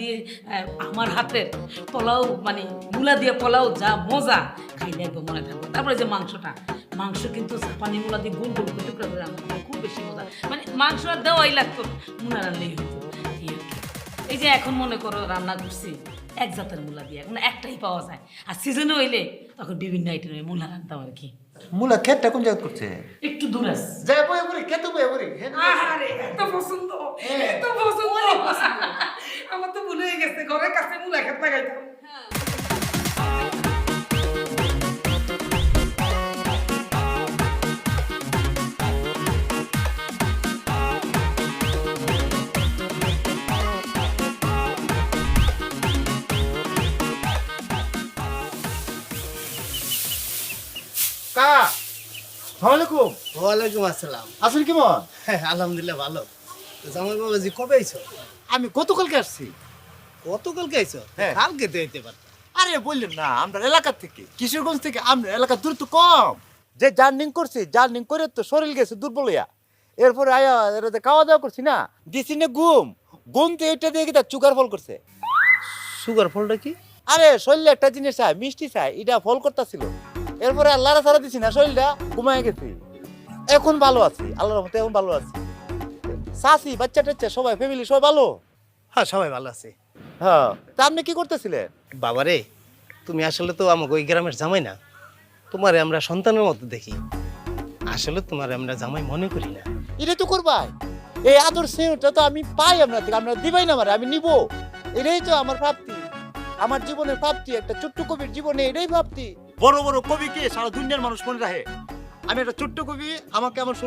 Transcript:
দিয়ে আমার হাতের পোলাও মানে মূলা দিয়ে পোলাও যা মজা খাইলে একদম মনে থাকবে। তারপরে যে মাংস কিন্তু জাপানি মূলা দিয়ে গোল গোল করে টুকরা করে রান্না করলে খুব বেশি মজা, মানে মাংস আর দেওয়াই লাগতো, মূলা রান্নাই হতো। এই আর কি। এই যে এখন মনে করো রান্না করছি এক জাতের মূলা দিয়ে, এখন একটাই পাওয়া যায়, আর সিজনে হইলে তখন বিভিন্ন আইটেমের মূলা রান্তাম আর কি। মূলা ক্ষেতটা কোন জায়গা করছে? একটু দূর আছে। যায় বই বলি খেতে বই বলি আরে এত পছন্দ, এত পছন্দ, আমার তো ভুলে গেছে ঘরের কাছে মূলা খেত লাগাইতাম। কা সালামালাইকুম। ওয়ালাইকুম আসসালাম। আসুন কেমন? হ্যাঁ, আলহামদুলিল্লাহ ভালো। তো জামাই বাবাজি কবে আইছো? আমি গতকালকে আসছি। গতকালকে আইছো? হ্যাঁ। কালকে তো আইতে পারত। আরে বললেন না আমরা এলাকা থেকে, কিশোরগঞ্জ থেকে, আমরা এলাকার দূরত্ব কম। যে জার্নিং করছি, জার্নিং করে তো শরীর গেছে দুর্বল হইয়া, এরপরে আয়া এরাতে খাওয়া দাওয়া করছি না, দিছি না ঘুম তো এটা দিয়ে কি চুগার ফল করছে। সুগার ফলটা কি? আরে শরীরে একটা জিনিস চাই, মিষ্টি চাই, এটা ফল করতেছিল। এরপরে আল্লাহরা ছাড়া দিছি না, শরীরটা ঘুমায় গেছি। এখন ভালো আছি, আল্লাহর রহমতে এখন ভালো আছি। চাচি বাচ্চা টাচ্চা সবাই ফ্যামিলি সবাই ভালো? হ্যাঁ, সবাই ভালো আছে। হ্যাঁ। তা আপনি কি করতেছিলেন? বাবারে, তুমি আসলে তো আমাকে ওই গ্রামের জামাই না, তোমারে আমরা সন্তানের মতো দেখি। আসলে তোমারে আমরা জামাই মনে করি না। এটা তো করবাই, এই আদর স্নেহটা তো আমি পাই আপনার থেকে, আপনারা দিবাই না আমার, আমি নিব। এটাই তো আমার প্রাপ্তি, আমার জীবনের প্রাপ্তি। একটা ছোট্ট কবির জীবনে এটাই প্রাপ্তি। বড় বড় কবিকে সারা দুনিয়ার মানুষ মনে রাখে, আমি একটা ছোট্ট কবি, আমাকে আমার শ্বশুর